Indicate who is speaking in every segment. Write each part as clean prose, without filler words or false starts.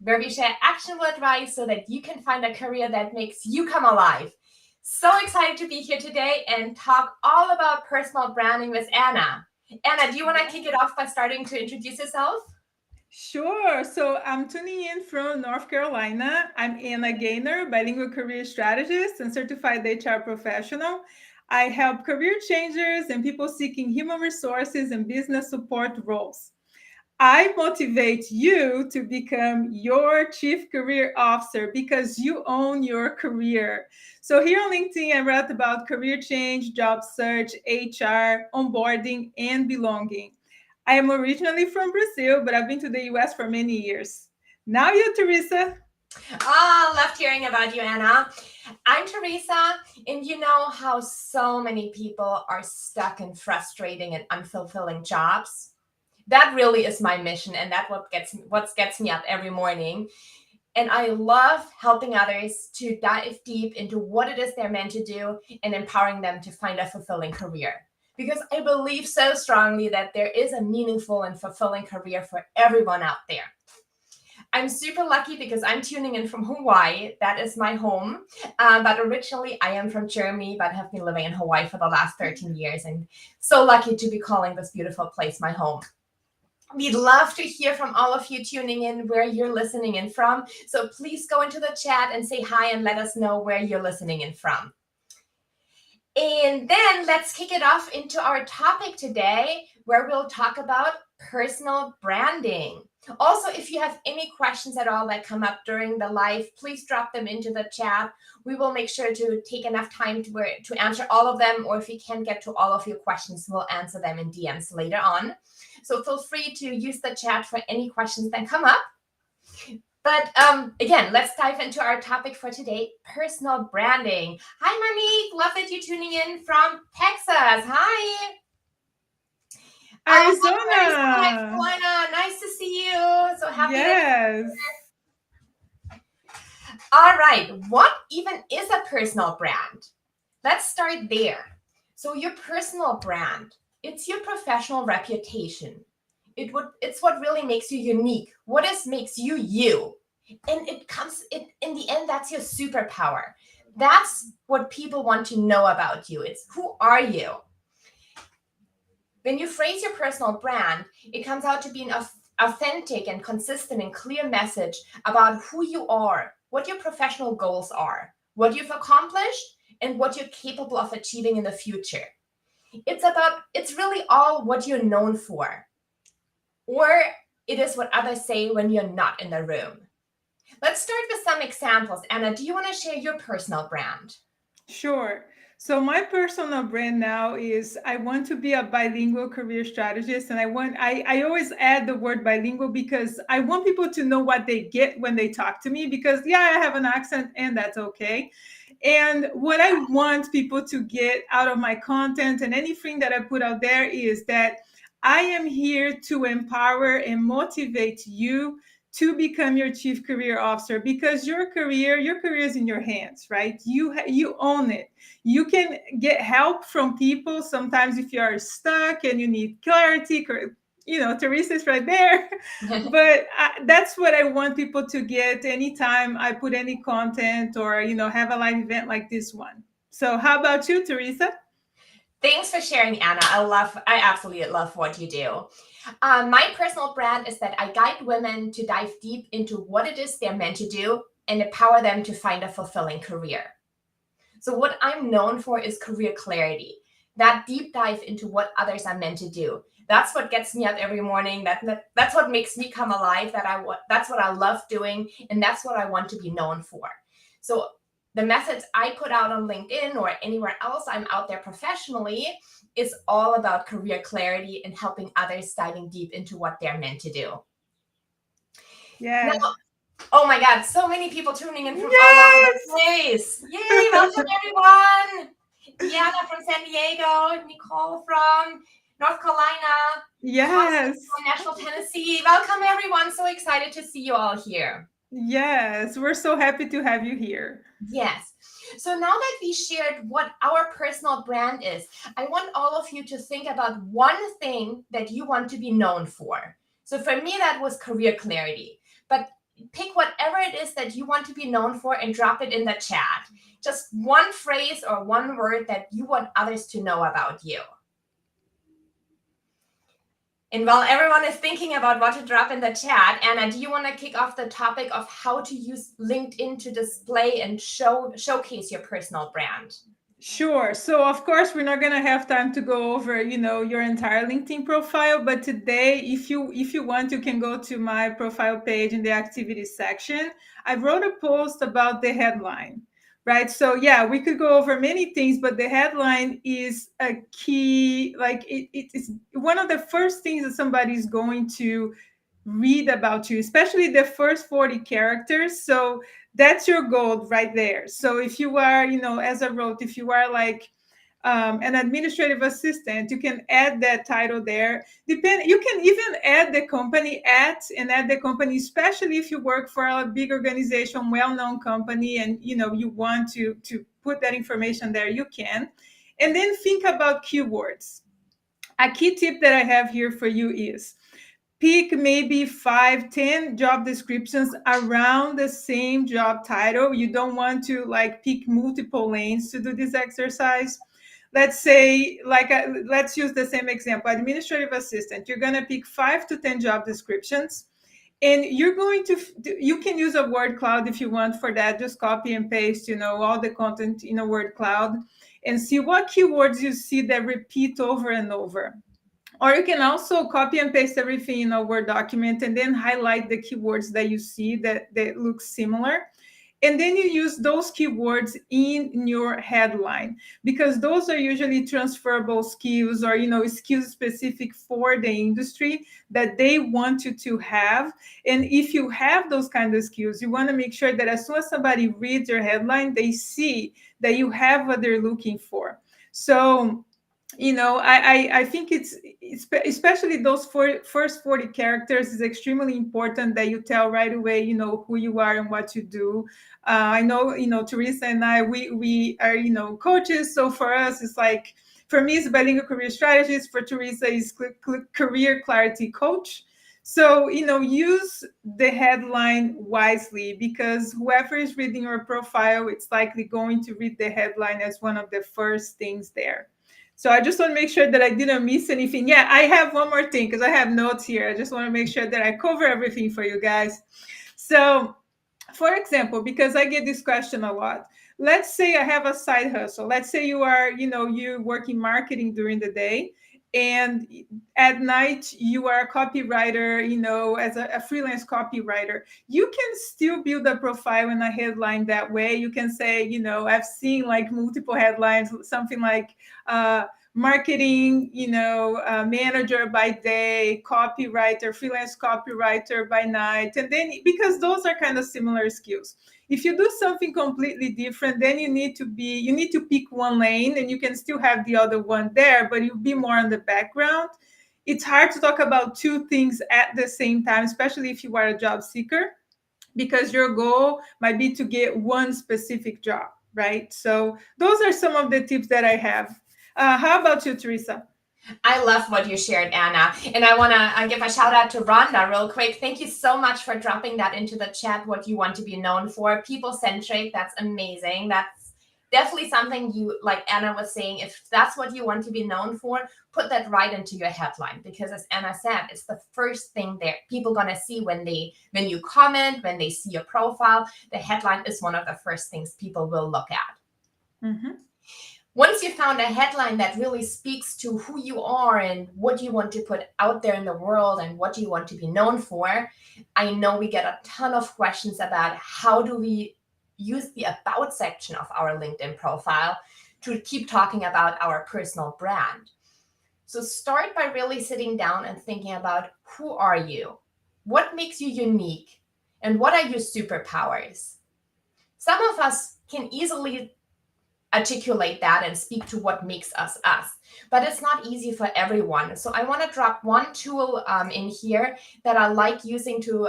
Speaker 1: where we share actionable advice so that you can find a career that makes you come alive. So excited to be here today and talk all about personal branding with Ana. Anna, do you want to kick it off by starting to introduce yourself?
Speaker 2: Sure. So I'm tuning in from North Carolina. I'm Ana Goehner, Bilingual Career Strategist and Certified HR Professional. I help career changers and people seeking human resources and business support roles. I motivate you to become your chief career officer because you own your career. So here on LinkedIn, I write about career change, job search, HR, onboarding, and belonging. I am originally from Brazil, but I've been to the US for many years. Now you, Theresa.
Speaker 1: Loved hearing about you, Anna. I'm Theresa, and you know how so many people are stuck in frustrating and unfulfilling jobs? That really is my mission, and that's what gets me up every morning. And I love helping others to dive deep into what it is they're meant to do and empowering them to find a fulfilling career. Because I believe so strongly that there is a meaningful and fulfilling career for everyone out there. I'm super lucky because I'm tuning in from Hawaii. That is my home. But originally, I am from Germany, but have been living in Hawaii for the last 13 years. And so lucky to be calling this beautiful place my home. We'd love to hear from all of you tuning in where you're listening in from. So please go into the chat and say hi and let us know where you're listening in from. And then let's kick it off into our topic today, where we'll talk about personal branding. Also, if you have any questions at all that come up during the live, please drop them into the chat. We will make sure to take enough time to answer all of them, or if we can't get to all of your questions, we'll answer them in DMs later on. So feel free to use the chat for any questions that come up. But again, let's dive into our topic for today, personal branding. Hi, Monique. Love that you're tuning in from Texas. Hi.
Speaker 2: Arizona.
Speaker 1: Carolina. Nice to see you. So happy that
Speaker 2: Yes.
Speaker 1: All right. What even is a personal brand? Let's start there. So your personal brand, it's your professional reputation. It's what really makes you unique. Makes you you. And in the end, that's your superpower. That's what people want to know about you. It's who are you? When you phrase your personal brand, it comes out to be an authentic and consistent and clear message about who you are, what your professional goals are, what you've accomplished, and what you're capable of achieving in the future. It's really all what you're known for, or it is what others say when you're not in the room. Let's start with some examples. Anna, do you want to share your personal brand?
Speaker 2: Sure. So my personal brand now is I want to be a bilingual career strategist. And I always add the word bilingual because I want people to know what they get when they talk to me, because yeah, I have an accent and that's okay. And what I want people to get out of my content and anything that I put out there is that I am here to empower and motivate you to become your chief career officer, because your career is in your hands, right? You own it. You can get help from people sometimes if you are stuck and you need clarity. Teresa's right there. But that's what I want people to get anytime I put any content or have a live event like this one. So how about you, Teresa?
Speaker 1: Thanks for sharing, Anna. I absolutely love what you do. My personal brand is that I guide women to dive deep into what it is they're meant to do and empower them to find a fulfilling career. So what I'm known for is career clarity, that deep dive into what others are meant to do. That's what gets me up every morning. That's what makes me come alive. That's what I love doing, and that's what I want to be known for. So the methods I put out on LinkedIn or anywhere else I'm out there professionally is all about career clarity and helping others diving deep into what they're meant to do.
Speaker 2: Yeah.
Speaker 1: Now, oh my God, so many people tuning in from all over the
Speaker 2: Yes.
Speaker 1: place. Yay, welcome everyone. Diana from San Diego, Nicole from North Carolina, Constance
Speaker 2: Yes.
Speaker 1: from Nashville, Tennessee. Welcome everyone. So excited to see you all here.
Speaker 2: Yes. We're so happy to have you here.
Speaker 1: Yes. So now that we shared what our personal brand is, I want all of you to think about one thing that you want to be known for. So for me, that was career clarity. But pick whatever it is that you want to be known for and drop it in the chat. Just one phrase or one word that you want others to know about you. And while everyone is thinking about what to drop in the chat, Anna, do you want to kick off the topic of how to use LinkedIn to display and showcase your personal brand?
Speaker 2: Sure. So of course we're not going to have time to go over, your entire LinkedIn profile, but today if you want, you can go to my profile page in the activities section. I wrote a post about the headline, right? So yeah, we could go over many things, but the headline is a key, like it's one of the first things that somebody's going to read about you, especially the first 40 characters. So that's your goal right there. So if you are, as I wrote, if you are like an administrative assistant, you can add that title there. You can even add the company at and add the company, especially if you work for a big organization, well-known company, and you want to put that information there, you can. And then think about keywords. A key tip that I have here for you is pick maybe 5-10 job descriptions around the same job title. You don't want to like pick multiple lanes to do this exercise. Let's say, let's use the same example, administrative assistant. You're going to pick 5 to 10 job descriptions, and you're going to, you can use a word cloud if you want for that. Just copy and paste, all the content in a word cloud and see what keywords you see that repeat over and over. Or you can also copy and paste everything in a Word document and then highlight the keywords that you see that look similar. And then you use those keywords in your headline, because those are usually transferable skills or, skills specific for the industry that they want you to have. And if you have those kind of skills, you want to make sure that as soon as somebody reads your headline, they see that you have what they're looking for. So I think it's especially those first 40 characters is extremely important that you tell right away, who you are and what you do. I know, Theresa and I, we are, coaches. So for us, it's like, for me, it's bilingual career strategist. For Theresa, is career clarity coach. So, use the headline wisely, because whoever is reading your profile, it's likely going to read the headline as one of the first things there. So I just want to make sure that I didn't miss anything. Yeah, I have one more thing because I have notes here. I just want to make sure that I cover everything for you guys. So, for example, because I get this question a lot, let's say I have a side hustle. Let's say you are, you work in marketing during the day, and at night you are a copywriter, as a freelance copywriter. You can still build a profile and a headline that way. You can say, I've seen like multiple headlines, something like marketing, manager by day, copywriter, freelance copywriter by night. And then, because those are kind of similar skills. If you do something completely different, then you need to pick one lane, and you can still have the other one there, but you'll be more on the background. It's hard to talk about two things at the same time, especially if you are a job seeker, because your goal might be to get one specific job, right? So those are some of the tips that I have. How about you, Theresa?
Speaker 1: I love what you shared, Anna. And I want to give a shout out to Rhonda real quick. Thank you so much for dropping that into the chat, what you want to be known for. People-centric, that's amazing. That's definitely something you, like Anna was saying, if that's what you want to be known for, put that right into your headline. Because as Anna said, it's the first thing that people going to see when you comment, when they see your profile. The headline is one of the first things people will look at.
Speaker 2: Mm-hmm.
Speaker 1: Once you found a headline that really speaks to who you are and what you want to put out there in the world and what you want to be known for, I know we get a ton of questions about how do we use the About section of our LinkedIn profile to keep talking about our personal brand. So start by really sitting down and thinking about, who are you? What makes you unique? And what are your superpowers? Some of us can easily articulate that and speak to what makes us us, but it's not easy for everyone. So I want to drop one tool in here that I like using to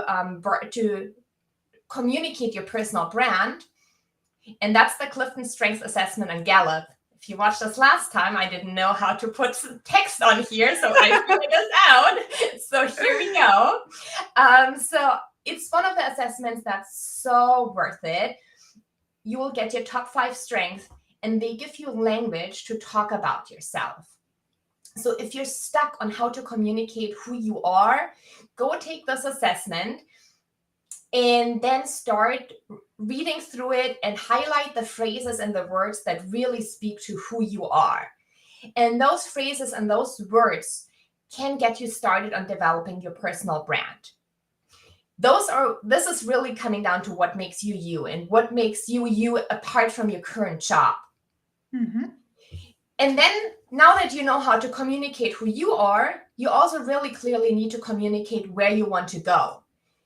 Speaker 1: communicate your personal brand, and that's the Clifton Strengths Assessment on Gallup. If you watched us last time, I didn't know how to put text on here, so I figured this out. So here we go. So it's one of the assessments that's so worth it. You will get your top 5 strengths, and they give you language to talk about yourself. So if you're stuck on how to communicate who you are, go take this assessment and then start reading through it and highlight the phrases and the words that really speak to who you are. And those phrases and those words can get you started on developing your personal brand. This is really coming down to what makes you you and what makes you you apart from your current job.
Speaker 2: Mm-hmm.
Speaker 1: And then now that you know how to communicate who you are, you also really clearly need to communicate where you want to go.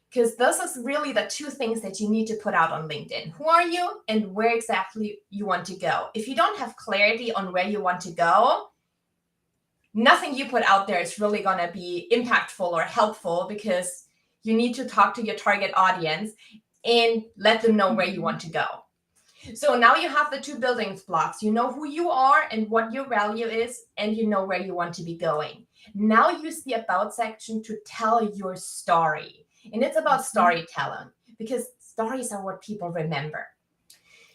Speaker 1: Because this is really the two things that you need to put out on LinkedIn. Who are you and where exactly you want to go? If you don't have clarity on where you want to go, nothing you put out there is really going to be impactful or helpful, because you need to talk to your target audience and let them know where you want to go. So now you have the two building blocks. You know who you are and what your value is, and you know where you want to be going. Now use the about section to tell your story. And it's about storytelling, because stories are what people remember.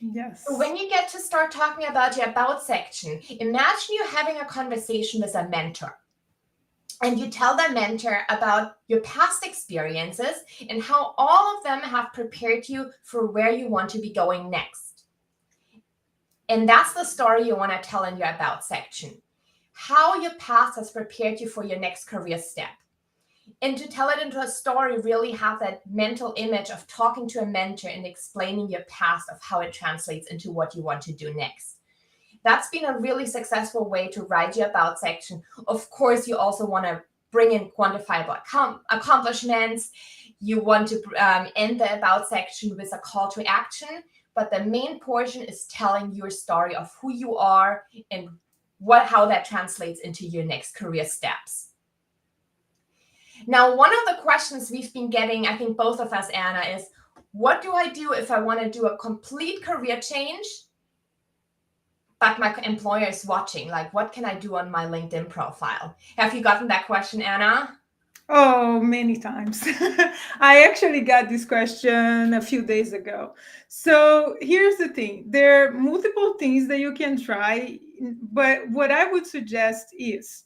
Speaker 2: Yes.
Speaker 1: So when you get to start talking about your about section, imagine you having a conversation with a mentor. And you tell the mentor about your past experiences and how all of them have prepared you for where you want to be going next. And that's the story you want to tell in your about section. How your past has prepared you for your next career step. And to tell it into a story, really have that mental image of talking to a mentor and explaining your past of how it translates into what you want to do next. That's been a really successful way to write your about section. Of course, you also want to bring in quantifiable accomplishments. You want to end the about section with a call to action. But the main portion is telling your story of who you are and how that translates into your next career steps. Now, one of the questions we've been getting, I think both of us, Anna, is what do I do if I want to do a complete career change, but my employer is watching? Like, what can I do on my LinkedIn profile? Have you gotten that question, Anna?
Speaker 2: Oh, many times. I actually got this question a few days ago. So here's the thing. There are multiple things that you can try, but what I would suggest is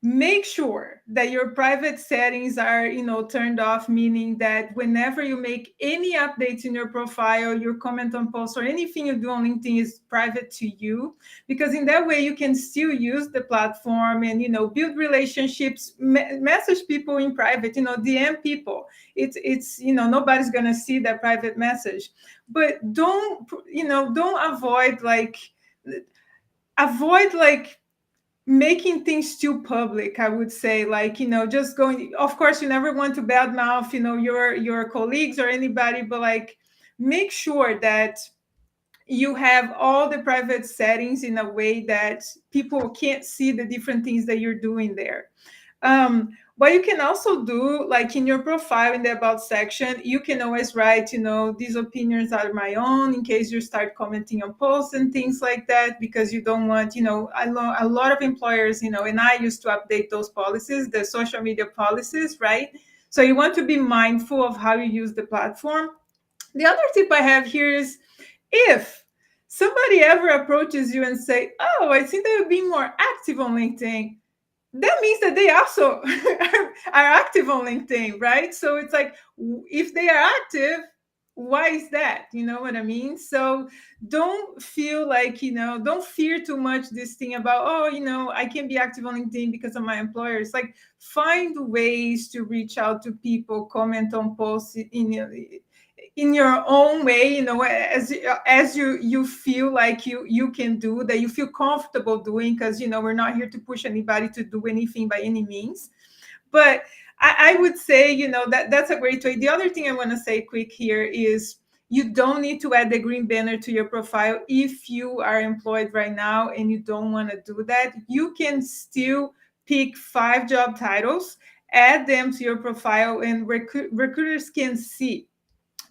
Speaker 2: make sure that your private settings are, turned off, meaning that whenever you make any updates in your profile, your comment on posts, or anything you do on LinkedIn is private to you, because in that way you can still use the platform and, build relationships, message people in private, DM people. It's nobody's going to see that private message, but don't avoid making things too public. I would say, just going, of course you never want to badmouth your colleagues or anybody, but make sure that you have all the private settings in a way that people can't see the different things that you're doing there. What you can also do, like in your profile in the about section, you can always write, these opinions are my own, in case you start commenting on posts and things like that, because you don't want, a lot of employers, and I used to update those policies, the social media policies, right? So you want to be mindful of how you use the platform. The other tip I have here is, if somebody ever approaches you and say, oh, I think they would be more active on LinkedIn, that means that they also are active on LinkedIn, right? So it's like, if they are active, why is that? You know what I mean? So don't feel like, don't fear too much this thing about, I can be active on LinkedIn because of my employer. It's like, find ways to reach out to people, comment on posts in your own way, as you feel like you can do that, you feel comfortable doing, because we're not here to push anybody to do anything by any means. But I would say, that's a great way. The other thing I want to say quick here is, you don't need to add the green banner to your profile if you are employed right now and you don't want to do that. You can still pick 5 job titles, add them to your profile, and recruiters can see.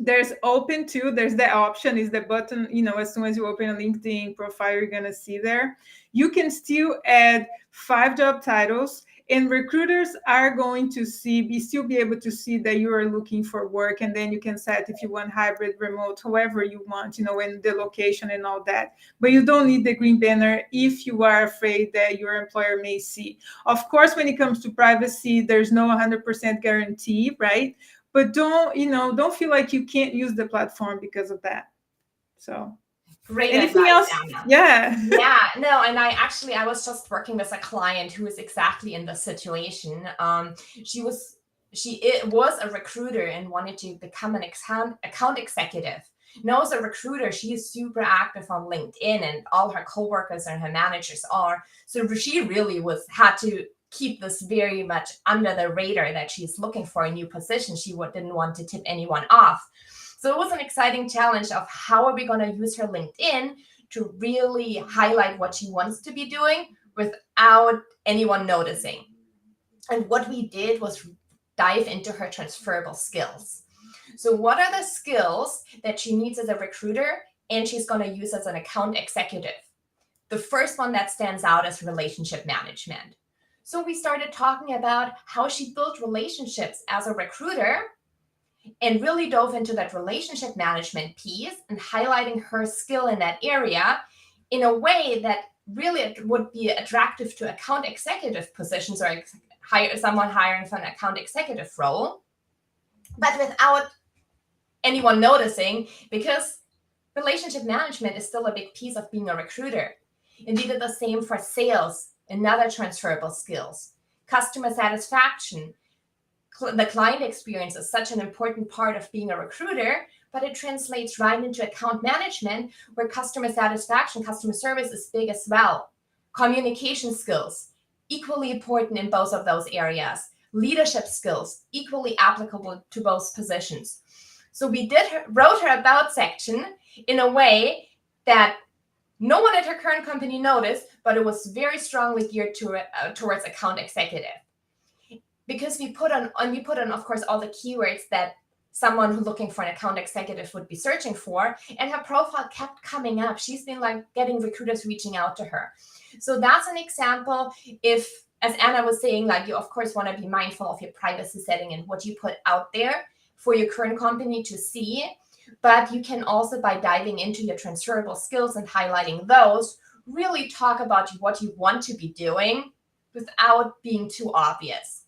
Speaker 2: There's open to, there's the option, is the button, as soon as you open a LinkedIn profile, you're going to see there. You can still add 5 job titles And recruiters are going to still be able to see that you are looking for work, and then you can set if you want hybrid, remote, however you want, and the location and all that. But you don't need the green banner if you are afraid that your employer may see. Of course, when it comes to privacy, there's no 100% guarantee, right? But don't feel like you can't use the platform because of that. So
Speaker 1: Great
Speaker 2: anything
Speaker 1: advice,
Speaker 2: else?
Speaker 1: Anna.
Speaker 2: Yeah.
Speaker 1: Yeah, no, and I was just working with a client who was exactly in this situation. It was a recruiter and wanted to become an account executive. Now, as a recruiter, she is super active on LinkedIn, and all her coworkers and her managers are. So she really had to keep this very much under the radar that she's looking for a new position. She didn't want to tip anyone off. So it was an exciting challenge of how are we going to use her LinkedIn to really highlight what she wants to be doing without anyone noticing. And what we did was dive into her transferable skills. So what are the skills that she needs as a recruiter and she's going to use as an account executive? The first one that stands out is relationship management. So we started talking about how she built relationships as a recruiter and really dove into that relationship management piece and highlighting her skill in that area in a way that really would be attractive to account executive positions or someone hiring for an account executive role, but without anyone noticing, because relationship management is still a big piece of being a recruiter. And we did the same for sales, another transferable skills, customer satisfaction. The client experience is such an important part of being a recruiter, but it translates right into account management, where customer satisfaction, customer service is big as well. Communication skills, equally important in both of those areas. Leadership skills, equally applicable to both positions. So we wrote her about section in a way that no one at her current company noticed, but it was very strongly geared towards account executive. Because we put on, of course, all the keywords that someone who's looking for an account executive would be searching for, and her profile kept coming up. She's been getting recruiters reaching out to her. So that's an example. If, as Anna was saying, you of course want to be mindful of your privacy setting and what you put out there for your current company to see, but you can also, by diving into your transferable skills and highlighting those, really talk about what you want to be doing without being too obvious.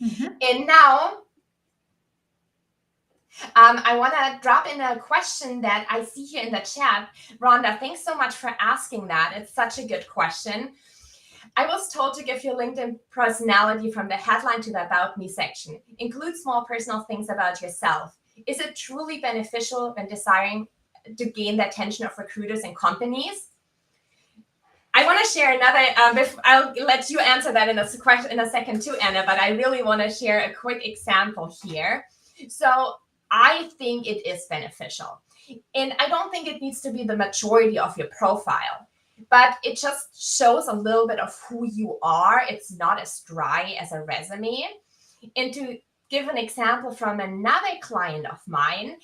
Speaker 1: Mm-hmm. And now, I want to drop in a question that I see here in the chat. Rhonda, thanks so much for asking that. It's such a good question. I was told to give your LinkedIn personality from the headline to the About Me section. Include small personal things about yourself. Is it truly beneficial when desiring to gain the attention of recruiters and companies? I want to share another, I'll let you answer that in a second too, Anna, but I really want to share a quick example here. So I think it is beneficial. And I don't think it needs to be the majority of your profile, but it just shows a little bit of who you are. It's not as dry as a resume. And to give an example from another client of mine,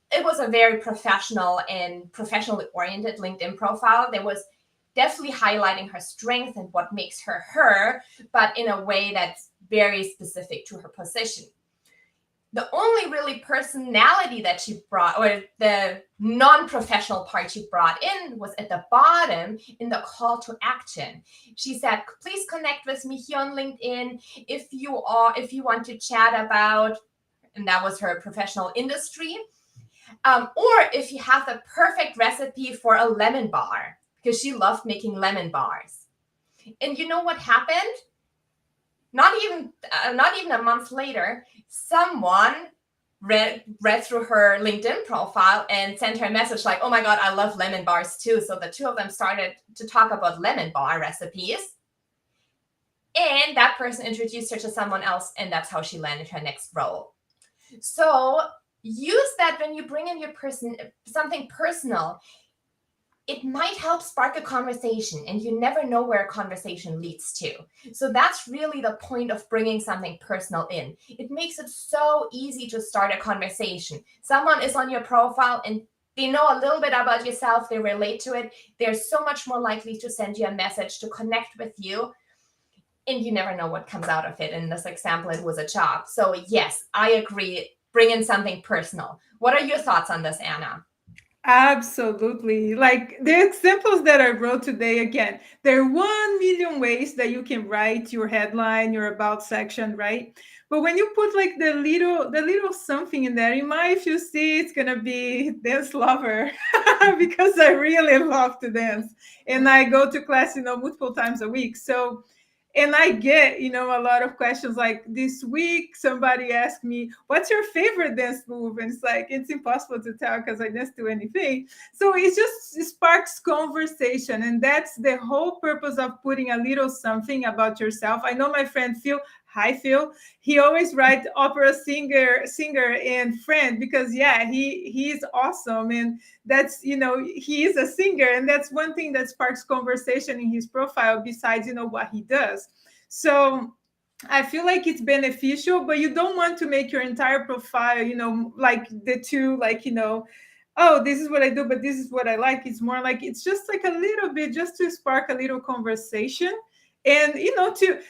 Speaker 1: it was a very professional and professionally oriented LinkedIn profile. There was definitely highlighting her strength and what makes her her, but in a way that's very specific to her position. The only really personality that she brought, or the non-professional part she brought in, was at the bottom in the call to action. She said, please connect with me here on LinkedIn if you want to chat about, and that was her professional industry, or if you have the perfect recipe for a lemon bar, because she loved making lemon bars. And you know what happened? Not even a month later, someone read through her LinkedIn profile and sent her a message like, oh my God, I love lemon bars too. So the two of them started to talk about lemon bar recipes. And that person introduced her to someone else, and that's how she landed her next role. So use that when you bring in something personal. It might help spark a conversation, and you never know where a conversation leads to. So that's really the point of bringing something personal in. It makes it so easy to start a conversation. Someone is on your profile and They know a little bit about yourself, they relate to it, they're so much more likely to send you a message, to connect with you. And you never know what comes out of it. In this example, it was a job. So yes, I agree. Bring in something personal. What are your thoughts on this, Anna?
Speaker 2: Absolutely. Like the examples that I wrote today, again, there are 1 million ways that you can write your headline, your about section, right? But when you put like the little something in there, you might, if you see, it's gonna be dance lover because I really love to dance and I go to class, multiple times a week. So and I get, a lot of questions like this week, somebody asked me, what's your favorite dance move? And it's like, it's impossible to tell because I dance to anything. So it sparks conversation. And that's the whole purpose of putting a little something about yourself. I know my friend Phil, hi Phil, he always writes opera singer and friend because yeah, he is awesome. And that's, he is a singer, and that's one thing that sparks conversation in his profile besides, what he does. So I feel like it's beneficial, but you don't want to make your entire profile, like the two, like, oh, this is what I do, but this is what I like. It's more like it's just like a little bit just to spark a little conversation. And,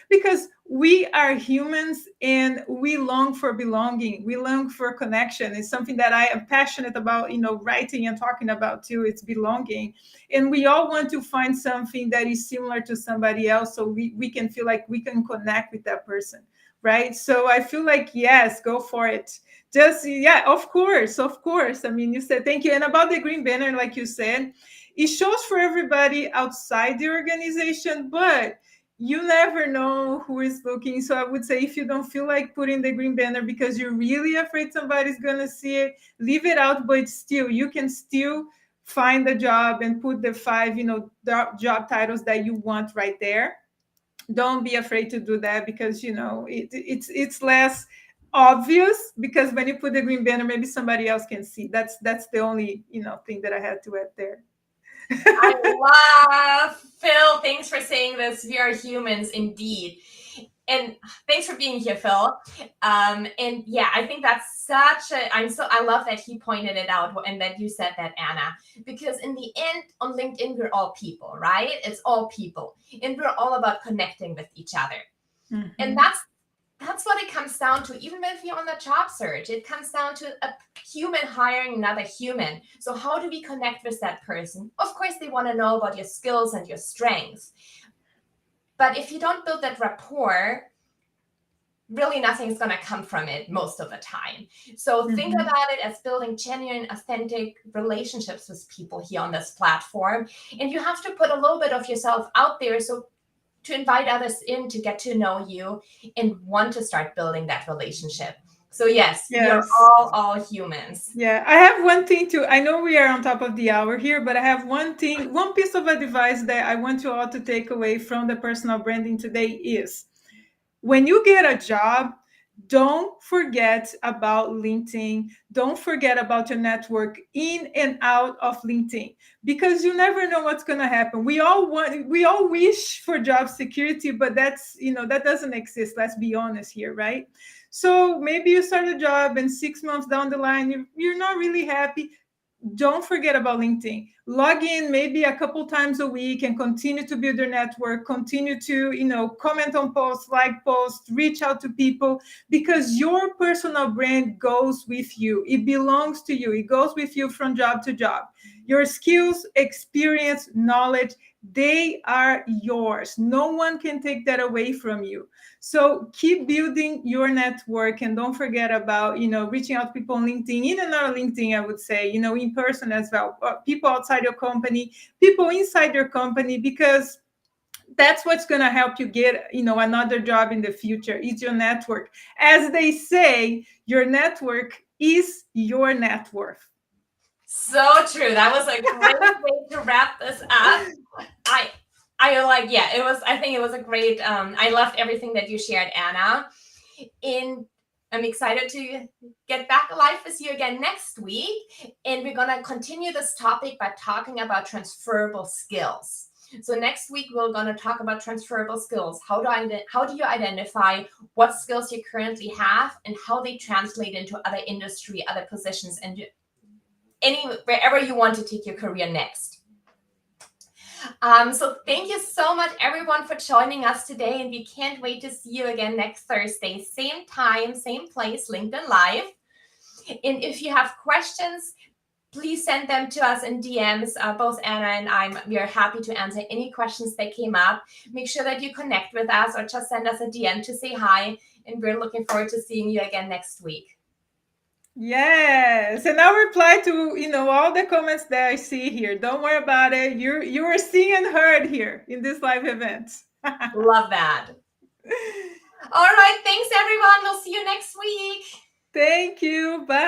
Speaker 2: because we are humans and we long for belonging, we long for connection. It's something that I am passionate about, writing and talking about too. It's belonging. And we all want to find something that is similar to somebody else so we can feel like we can connect with that person, right? So I feel like, yes, go for it. Just, yeah, of course, of course. I mean, you said thank you. And about the green banner, like you said, it shows for everybody outside the organization, but you never know who is looking. So I would say if you don't feel like putting the green banner because you're really afraid somebody's going to see it, leave it out. But still, you can still find the job and put the 5, job titles that you want right there. Don't be afraid to do that because, it's less obvious because when you put the green banner, maybe somebody else can see. That's the only, thing that I had to add there.
Speaker 1: I love Phil. Thanks for saying this. We are humans indeed. And thanks for being here, Phil. And yeah, I think that's I love that he pointed it out and that you said that, Anna, because in the end, on LinkedIn, we're all people, right? It's all people. And we're all about connecting with each other.
Speaker 2: Mhm.
Speaker 1: And that's what it comes down to. Even if you're on the job search, it comes down to a human hiring another human. So how do we connect with that person? Of course, they want to know about your skills and your strengths. But if you don't build that rapport, really nothing's going to come from it most of the time. So think about it as building genuine, authentic relationships with people here on this platform. And you have to put a little bit of yourself out there so to invite others in to get to know you and want to start building that relationship. So yes, we are
Speaker 2: Yes.
Speaker 1: all humans.
Speaker 2: Yeah, I have one thing too. I know we are on top of the hour here, but I have one piece of advice that I want you all to take away from the personal branding today is when you get a job, don't forget about LinkedIn. Don't forget about your network in and out of LinkedIn because you never know what's going to happen. We all wish for job security, but that doesn't exist. Let's be honest here, right? So maybe you start a job and 6 months down the line, you're not really happy. Don't forget about LinkedIn. Log in maybe a couple times a week and continue to build your network, continue to, comment on posts, like posts, reach out to people because your personal brand goes with you. It belongs to you. It goes with you from job to job. Your skills, experience, knowledge, they are yours. No one can take that away from you. So keep building your network and don't forget about, reaching out to people on LinkedIn, in and out of LinkedIn, I would say, in person as well. People outside your company, people inside your company, because that's what's going to help you get, another job in the future. It's your network. As they say, your network is your net worth.
Speaker 1: So true. That was a great way to wrap this up. I think it was a great, I loved everything that you shared, Anna. I'm excited to get back alive with you again next week. And we're going to continue this topic by talking about transferable skills. So next week, we're going to talk about transferable skills. How do you identify what skills you currently have and how they translate into other industry, other positions, and wherever you want to take your career next. So thank you so much, everyone, for joining us today, and we can't wait to see you again next Thursday, same time, same place, LinkedIn Live. And if you have questions, please send them to us in DMs. Both Anna and we are happy to answer any questions that came up. Make sure that you connect with us or just send us a DM to say hi. And we're looking forward to seeing you again next week.
Speaker 2: Yes, and I'll reply to all the comments that I see here. Don't worry about it. You are seen and heard here in this live event.
Speaker 1: Love that. All right, thanks everyone. We'll see you next week.
Speaker 2: Thank you. Bye.